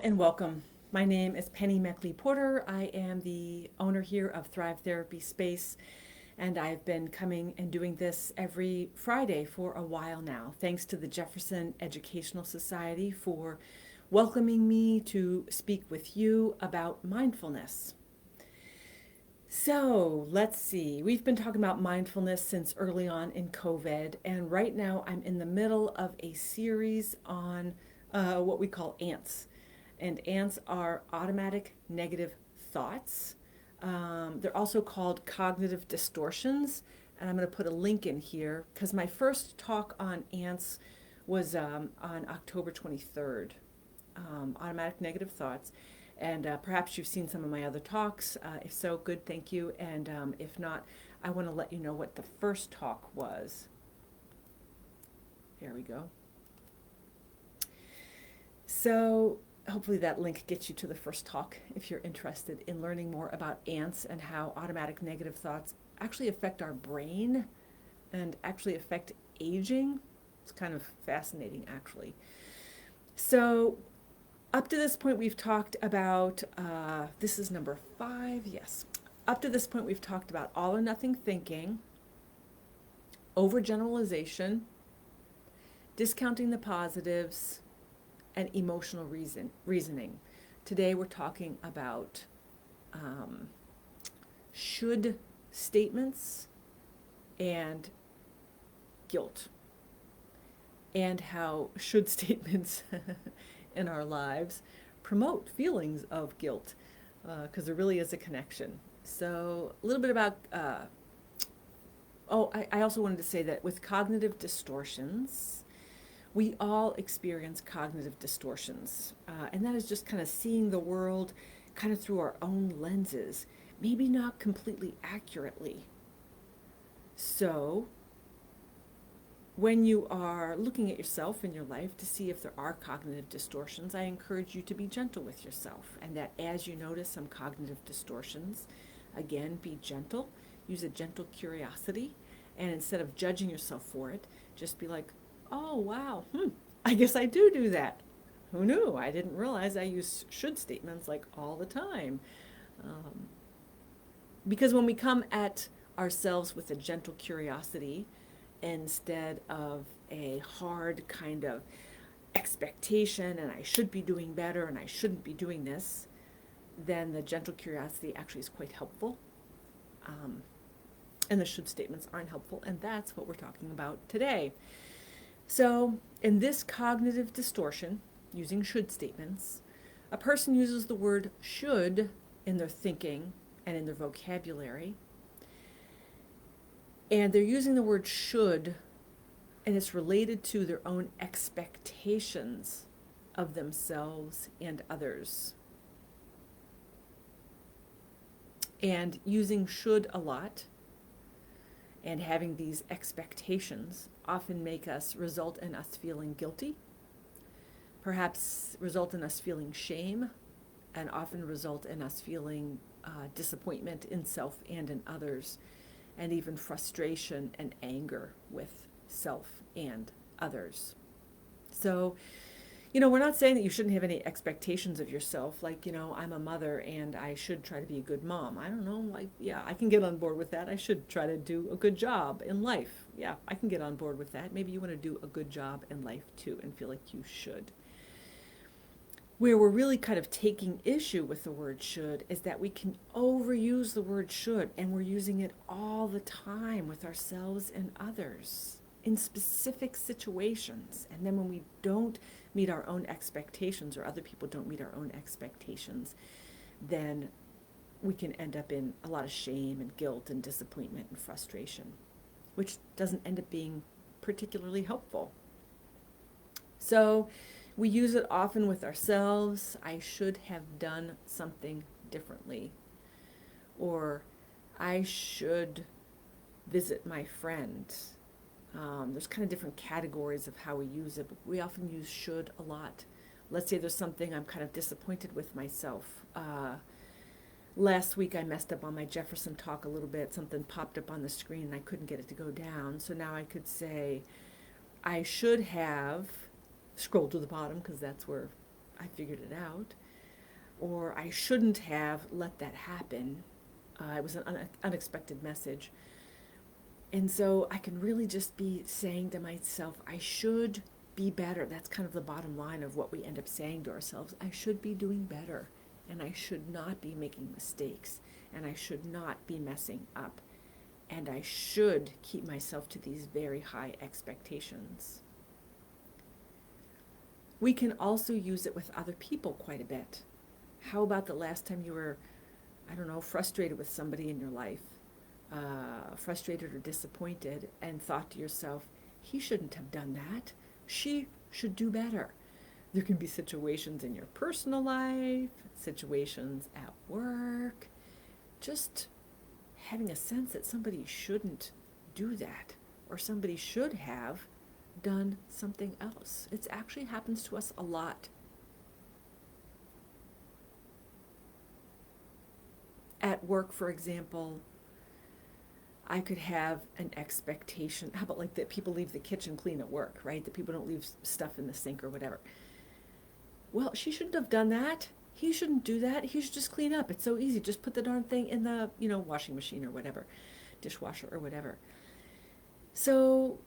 And welcome. My name is Penny Meckley Porter. I am the owner here of Thrive Therapy Space, and I've been coming and doing this every Friday for a while now. Thanks to the Jefferson Educational Society for welcoming me to speak with you about mindfulness. So let's see. We've been talking about mindfulness since early on in COVID, and right now I'm in the middle of a series on what we call ants. And ants are automatic negative thoughts. They're also called cognitive distortions, and I'm going to put a link in here because my first talk on ants was on October 23rd. Automatic negative thoughts. And perhaps you've seen some of my other talks. If so, good, thank you. And if not, I want to let you know what the first talk was. Here we go. So hopefully that link gets you to the first talk if you're interested in learning more about ants and how automatic negative thoughts actually affect our brain and actually affect aging. It's kind of fascinating, actually. So up to this point, we've talked about, this is number 5, yes. Up to this point, we've talked about all or nothing thinking, overgeneralization, discounting the positives, and emotional reasoning. Today, we're talking about should statements and guilt, and how should statements in our lives promote feelings of guilt, because there really is a connection. So a little bit about, I also wanted to say that with cognitive distortions, we all experience cognitive distortions, and that is just kind of seeing the world kind of through our own lenses, maybe not completely accurately. So when you are looking at yourself in your life to see if there are cognitive distortions, I encourage you to be gentle with yourself, and that as you notice some cognitive distortions, again, be gentle, use a gentle curiosity, and instead of judging yourself for it, just be like, oh, wow, I guess I do that. Who knew? I didn't realize I use should statements like all the time. Because when we come at ourselves with a gentle curiosity, instead of a hard kind of expectation and I should be doing better and I shouldn't be doing this, then the gentle curiosity actually is quite helpful. And the should statements aren't helpful, and that's what we're talking about today. So in this cognitive distortion, using should statements, a person uses the word should in their thinking and in their vocabulary, and they're using the word should, and it's related to their own expectations of themselves and others. And using should a lot and having these expectations often result in us feeling guilty, perhaps result in us feeling shame, and often result in us feeling disappointment in self and in others, and even frustration and anger with self and others. So, we're not saying that you shouldn't have any expectations of yourself, like, I'm a mother and I should try to be a good mom. I don't know, I can get on board with that. I should try to do a good job in life. Yeah, I can get on board with that. Maybe you want to do a good job in life too and feel like you should. Where we're really kind of taking issue with the word should is that we can overuse the word should, and we're using it all the time with ourselves and others in specific situations. And then when we don't meet our own expectations, or other people don't meet our own expectations, then we can end up in a lot of shame and guilt and disappointment and frustration, which doesn't end up being particularly helpful. So we use it often with ourselves. I should have done something differently. Or I should visit my friend. There's kind of different categories of how we use it, but we often use should a lot. Let's say there's something I'm kind of disappointed with myself. Last week I messed up on my Jefferson talk a little bit. Something popped up on the screen and I couldn't get it to go down. So now I could say, I should have scrolled to the bottom, because that's where I figured it out. Or I shouldn't have let that happen. It was an unexpected message. And so I can really just be saying to myself, I should be better. That's kind of the bottom line of what we end up saying to ourselves. I should be doing better, and I should not be making mistakes, and I should not be messing up, and I should keep myself to these very high expectations. We can also use it with other people quite a bit. How about the last time you were, I don't know, frustrated with somebody in your life, frustrated or disappointed, and thought to yourself, he shouldn't have done that. She should do better. There can be situations in your personal life, situations at work, just having a sense that somebody shouldn't do that, or somebody should have done something else. It actually happens to us a lot. At work, for example, I could have an expectation. How about like that people leave the kitchen clean at work, right? That people don't leave stuff in the sink or whatever. Well, she shouldn't have done that. He shouldn't do that. He should just clean up. It's so easy. Just put the darn thing in the, washing machine or whatever, dishwasher or whatever. So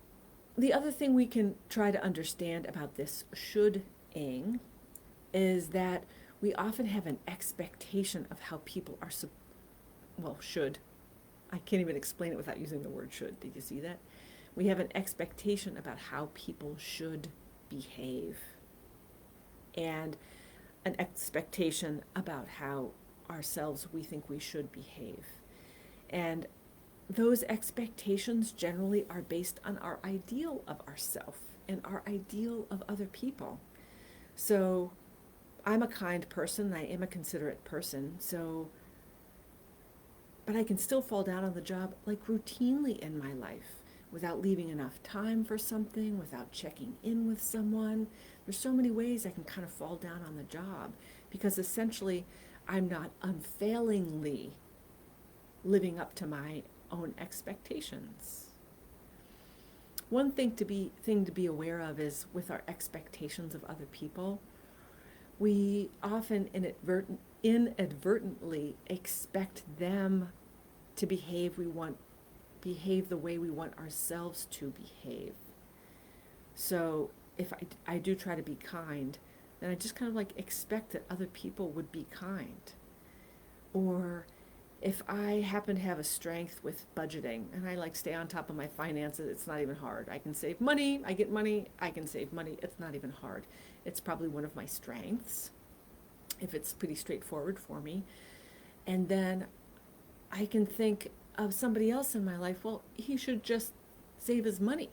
the other thing we can try to understand about this should-ing is that we often have an expectation of how people are, should. I can't even explain it without using the word should. Did you see that? We have an expectation about how people should behave, and an expectation about how ourselves we think we should behave. And those expectations generally are based on our ideal of ourselves and our ideal of other people. So I'm a kind person, I am a considerate person, but I can still fall down on the job like routinely in my life without leaving enough time for something, without checking in with someone. There's so many ways I can kind of fall down on the job because essentially I'm not unfailingly living up to my own expectations. One thing to be aware of is with our expectations of other people, we often inadvertently expect them to behave the way we want ourselves to behave. So if I do try to be kind, then I just kind of like expect that other people would be kind. Or if I happen to have a strength with budgeting and I like stay on top of my finances, it's not even hard. I can save money, I get money, I can save money. It's not even hard. It's probably one of my strengths if it's pretty straightforward for me. And then I can think of somebody else in my life, well, he should just save his money.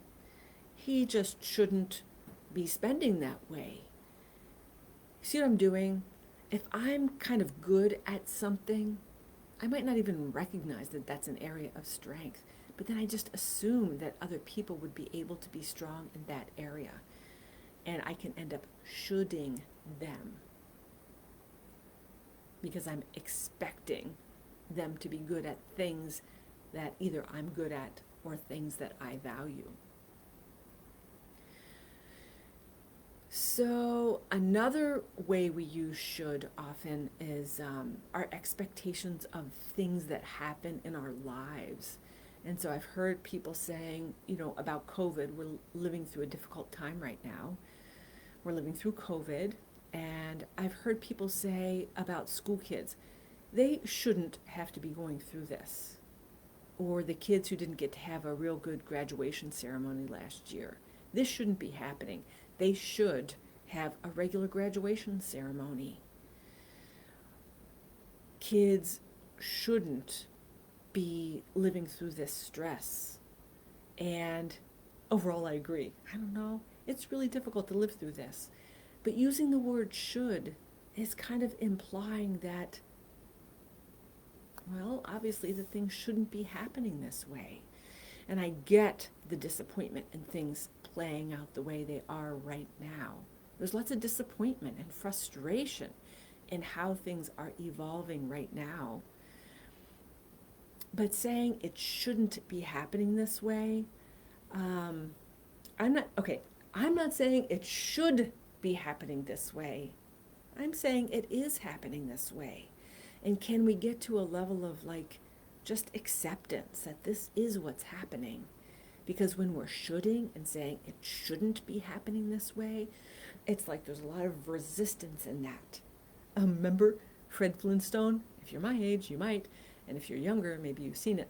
He just shouldn't be spending that way. See what I'm doing? If I'm kind of good at something, I might not even recognize that that's an area of strength, but then I just assume that other people would be able to be strong in that area. And I can end up shoulding them because I'm expecting them to be good at things that either I'm good at or things that I value. So another way we use should often is our expectations of things that happen in our lives. And so I've heard people saying, about COVID, we're living through a difficult time right now. We're living through COVID, and I've heard people say about school kids, they shouldn't have to be going through this. Or the kids who didn't get to have a real good graduation ceremony last year. This shouldn't be happening. They should have a regular graduation ceremony. Kids shouldn't be living through this stress. And overall, I agree. I don't know. It's really difficult to live through this. But using the word should is kind of implying that, well, obviously the things shouldn't be happening this way. And I get the disappointment in things playing out the way they are right now. There's lots of disappointment and frustration in how things are evolving right now. But saying it shouldn't be happening this way, I'm not saying it should be happening this way. I'm saying it is happening this way. And can we get to a level of like just acceptance that this is what's happening? Because when we're shoulding and saying it shouldn't be happening this way, it's like there's a lot of resistance in that. Remember Fred Flintstone? If you're my age, you might. And if you're younger, maybe you've seen it.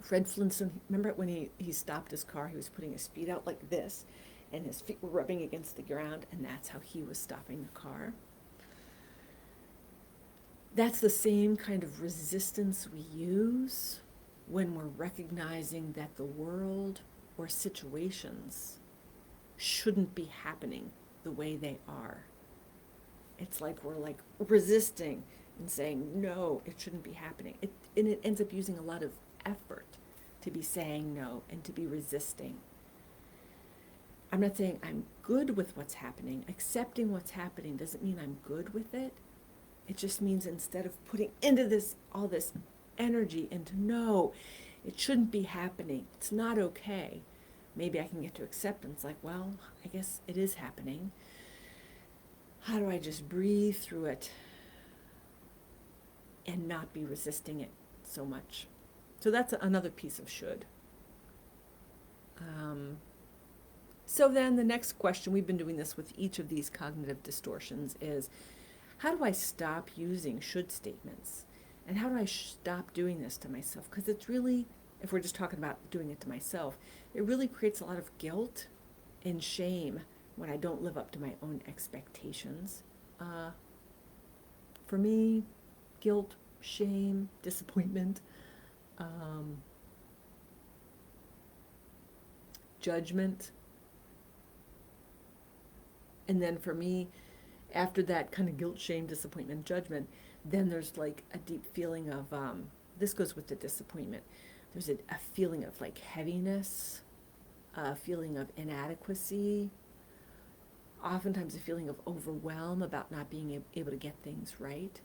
Fred Flintstone, remember when he stopped his car, he was putting his feet out like this, and his feet were rubbing against the ground, and that's how he was stopping the car. That's the same kind of resistance we use when we're recognizing that the world or situations shouldn't be happening the way they are. It's like we're like resisting and saying, no, it shouldn't be happening. And it ends up using a lot of effort to be saying no and to be resisting. I'm not saying I'm good with what's happening. Accepting what's happening doesn't mean I'm good with it. It just means instead of putting into this all this energy into no, it shouldn't be happening. It's not okay. Maybe I can get to acceptance, like, well, I guess it is happening. How do I just breathe through it and not be resisting it so much? So that's another piece of should. So then the next question, we've been doing this with each of these cognitive distortions, is how do I stop using should statements? And how do I stop doing this to myself? Because it's really, if we're just talking about doing it to myself, it really creates a lot of guilt and shame when I don't live up to my own expectations. For me, guilt, shame, disappointment, judgment. And then for me, after that kind of guilt, shame, disappointment, judgment, then there's like a deep feeling of, this goes with the disappointment. There's a feeling of like heaviness, a feeling of inadequacy, oftentimes a feeling of overwhelm about not being able to get things right.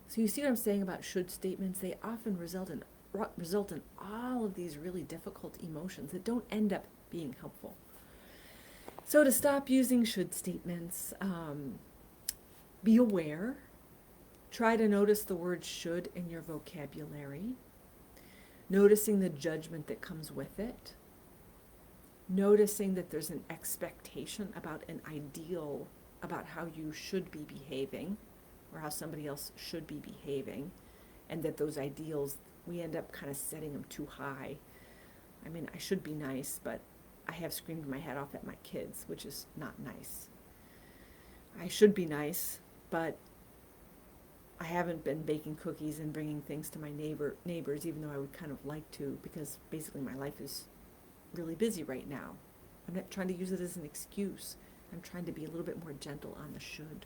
So you see what I'm saying about should statements? They often result in all of these really difficult emotions that don't end up being helpful. So to stop using should statements, be aware. Try to notice the word should in your vocabulary, noticing the judgment that comes with it, noticing that there's an expectation about an ideal about how you should be behaving or how somebody else should be behaving, and that those ideals, we end up kind of setting them too high. I mean, I should be nice, but I have screamed my head off at my kids, which is not nice. I should be nice, but I haven't been baking cookies and bringing things to my neighbors, even though I would kind of like to, because basically my life is really busy right now. I'm not trying to use it as an excuse. I'm trying to be a little bit more gentle on the should.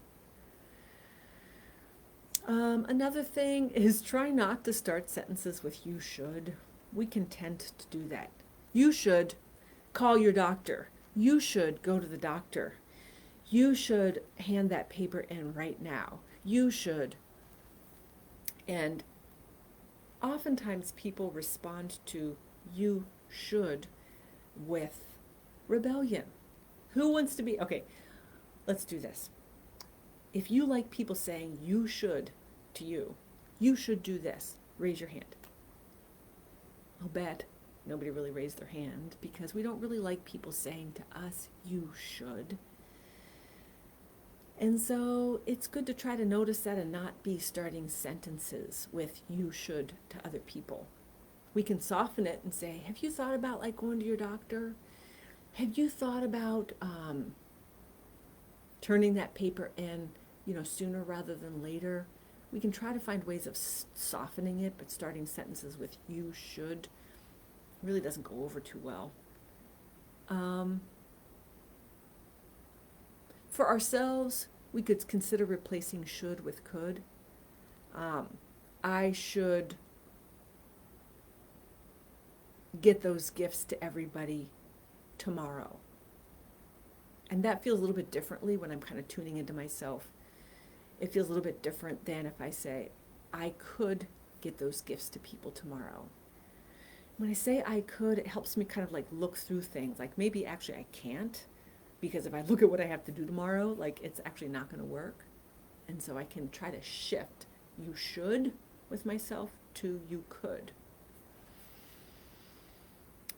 Another thing is try not to start sentences with you should. We can tend to do that. You should call your doctor. You should go to the doctor. You should hand that paper in right now. You should. And oftentimes people respond to you should with rebellion. Who wants to be, okay, let's do this. If you like people saying you should to you, you should do this, raise your hand. I'll bet nobody really raised their hand because we don't really like people saying to us, you should. And so it's good to try to notice that and not be starting sentences with you should to other people. We can soften it and say, have you thought about like going to your doctor? Have you thought about turning that paper in, sooner rather than later? We can try to find ways of softening it, but starting sentences with you should really doesn't go over too well. For ourselves, we could consider replacing should with could. I should get those gifts to everybody tomorrow. And that feels a little bit differently when I'm kind of tuning into myself. It feels a little bit different than if I say, I could get those gifts to people tomorrow. When I say I could, it helps me kind of like look through things. Like maybe actually I can't, because if I look at what I have to do tomorrow, like it's actually not going to work. And so I can try to shift you should with myself to you could.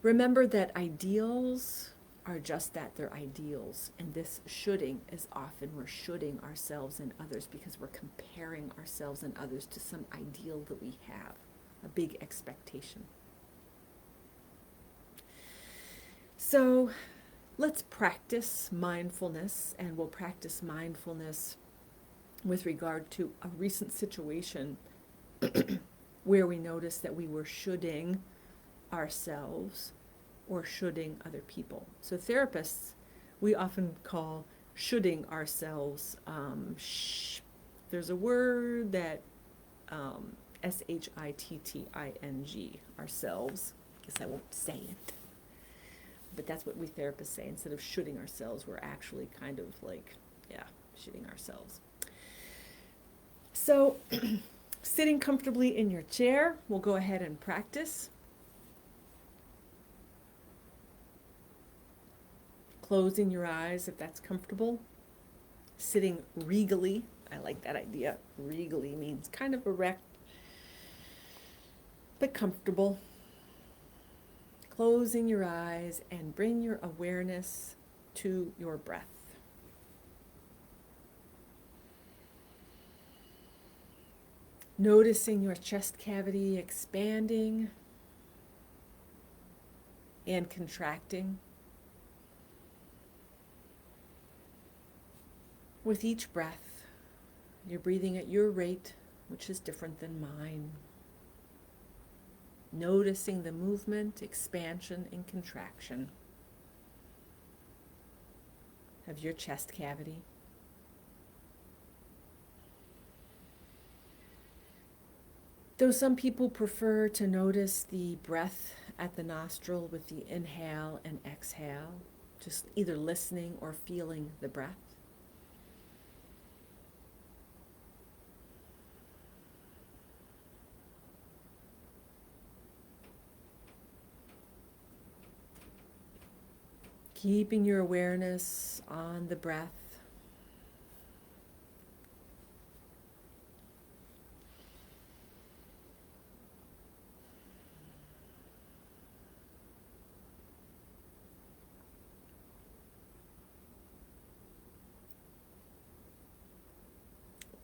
Remember that ideals are just that, they're ideals. And this shoulding is often we're shoulding ourselves and others because we're comparing ourselves and others to some ideal that we have, a big expectation. So let's practice mindfulness, and we'll practice mindfulness with regard to a recent situation where we noticed that we were shoulding ourselves or shoulding other people. So therapists, we often call shoulding ourselves, there's a word that, S-H-I-T-T-I-N-G, ourselves. I guess I won't say it. But that's what we therapists say. Instead of shoulding ourselves, we're actually kind of like, shoulding ourselves. So sitting comfortably in your chair, we'll go ahead and practice. Closing your eyes if that's comfortable. Sitting regally. I like that idea. Regally means kind of erect, but comfortable. Closing your eyes and bring your awareness to your breath. Noticing your chest cavity expanding and contracting. With each breath, you're breathing at your rate, which is different than mine. Noticing the movement, expansion, and contraction of your chest cavity. Though some people prefer to notice the breath at the nostril with the inhale and exhale, just either listening or feeling the breath. Keeping your awareness on the breath.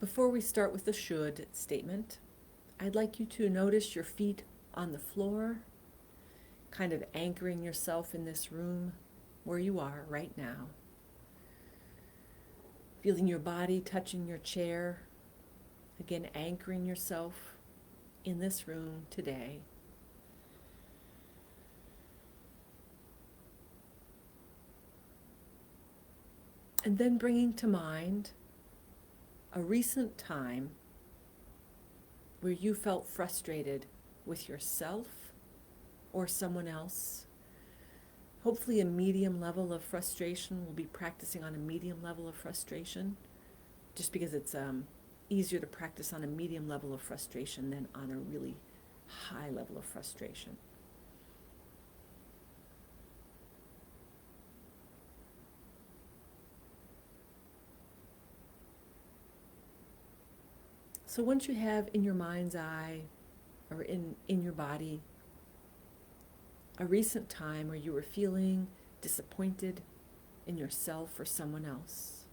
Before we start with the should statement, I'd like you to notice your feet on the floor, kind of anchoring yourself in this room where you are right now. Feeling your body touching your chair, again anchoring yourself in this room today. And then bringing to mind a recent time where you felt frustrated with yourself or someone else. Hopefully a medium level of frustration. We'll be practicing on a medium level of frustration, just because it's easier to practice on a medium level of frustration than on a really high level of frustration. So once you have in your mind's eye or in your body a recent time where you were feeling disappointed in yourself or someone else,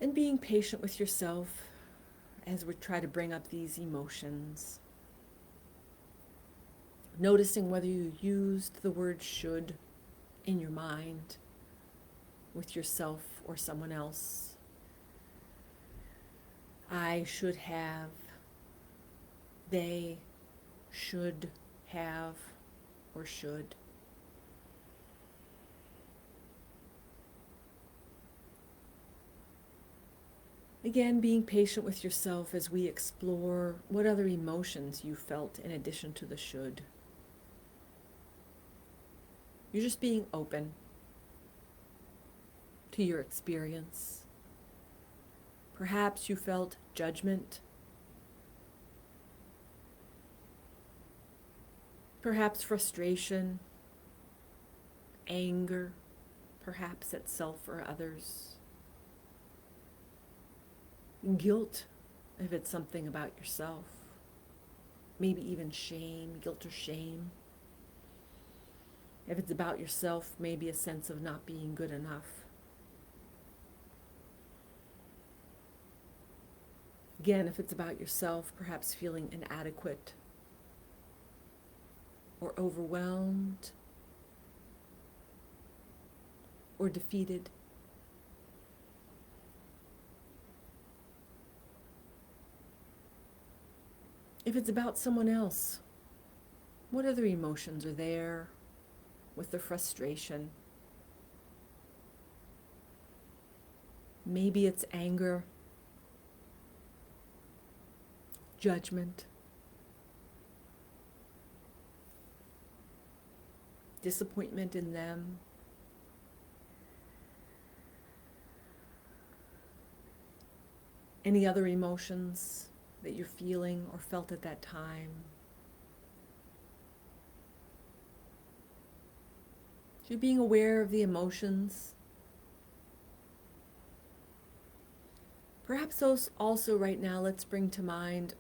and being patient with yourself as we try to bring up these emotions, noticing whether you used the word should in your mind with yourself or someone else. I should have, they should have, or should. Again, being patient with yourself as we explore what other emotions you felt in addition to the should. You're just being open to your experience. Perhaps you felt judgment. Perhaps frustration, anger, perhaps at self or others. Guilt, if it's something about yourself. Maybe even shame, guilt or shame. If it's about yourself, maybe a sense of not being good enough. Again, if it's about yourself, perhaps feeling inadequate or overwhelmed or defeated. If it's about someone else, what other emotions are there with the frustration? Maybe it's anger, judgment, disappointment in them. Any other emotions that you're feeling or felt at that time? So you're being aware of the emotions. Perhaps those also right now, let's bring to mind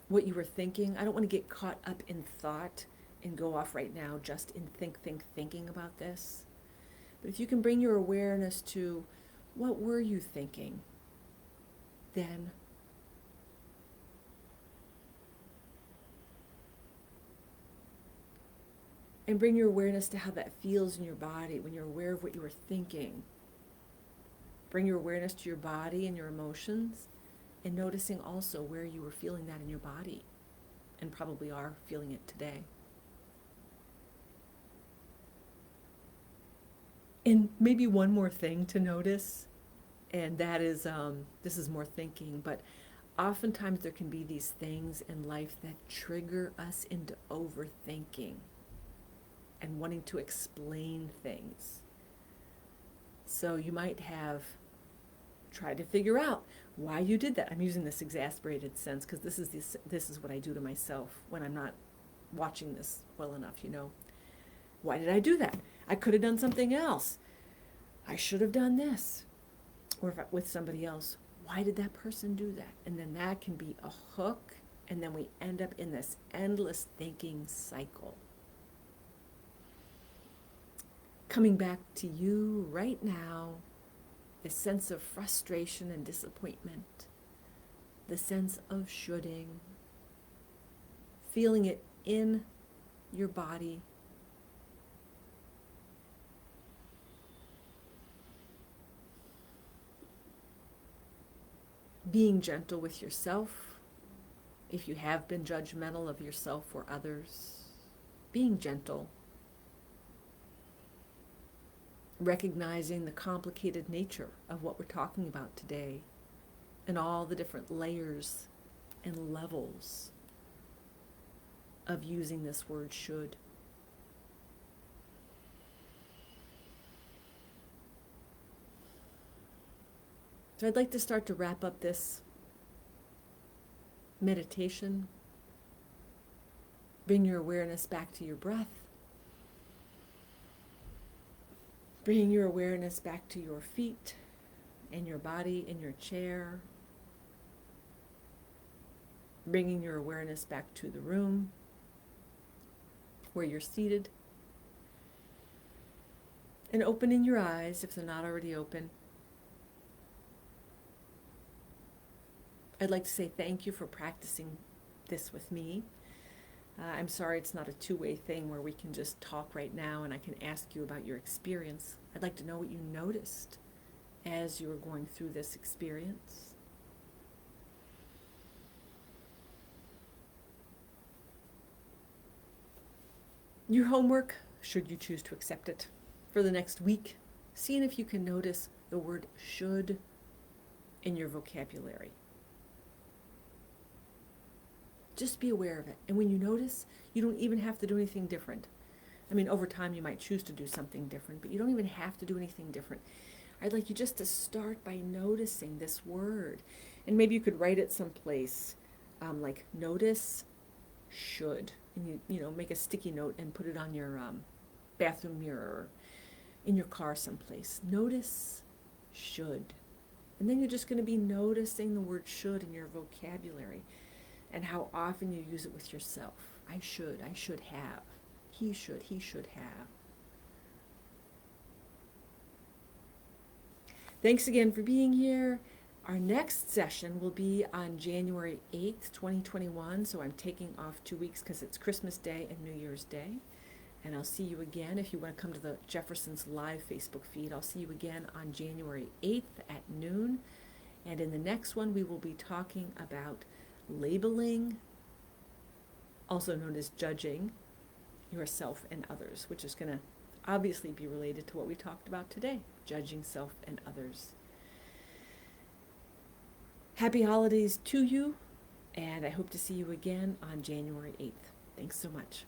what you were thinking. I don't want to get caught up in thought and go off right now just in thinking about this. But if you can bring your awareness to what were you thinking then? And bring your awareness to how that feels in your body when you're aware of what you were thinking. Bring your awareness to your body and your emotions, and noticing also where you were feeling that in your body, and probably are feeling it today. And maybe one more thing to notice, and that is, this is more thinking, but oftentimes there can be these things in life that trigger us into overthinking and wanting to explain things. So you might have tried to figure out why you did that. I'm using this exasperated sense because this is what I do to myself when I'm not watching this well enough, Why did I do that? I could have done something else. I should have done this. Or if with somebody else, why did that person do that? And then that can be a hook, and then we end up in this endless thinking cycle. Coming back to you right now, the sense of frustration and disappointment, the sense of shoulding, feeling it in your body. Being gentle with yourself, if you have been judgmental of yourself or others, being gentle. Recognizing the complicated nature of what we're talking about today and all the different layers and levels of using this word should. So I'd like to start to wrap up this meditation. Bring your awareness back to your breath. Bring your awareness back to your feet and your body in your chair. Bringing your awareness back to the room where you're seated. And opening your eyes if they're not already open. I'd like to say thank you for practicing this with me. I'm sorry it's not a two-way thing where we can just talk right now and I can ask you about your experience. I'd like to know what you noticed as you were going through this experience. Your homework, should you choose to accept it, for the next week, seeing if you can notice the word should in your vocabulary. Just be aware of it. And when you notice, you don't even have to do anything different. I mean, over time you might choose to do something different, but you don't even have to do anything different. I'd like you just to start by noticing this word. And maybe you could write it someplace, like notice should. and you make a sticky note and put it on your bathroom mirror or in your car someplace. Notice should. And then you're just going to be noticing the word should in your vocabulary and how often you use it with yourself. I should have. He should have. Thanks again for being here. Our next session will be on January 8th, 2021. So I'm taking off 2 weeks because it's Christmas Day and New Year's Day. And I'll see you again if you want to come to the Jefferson's live Facebook feed. I'll see you again on January 8th at noon. And in the next one, we will be talking about labeling, also known as judging yourself and others, which is going to obviously be related to what we talked about today, judging self and others. Happy holidays to you, and I hope to see you again on January 8th. Thanks so much.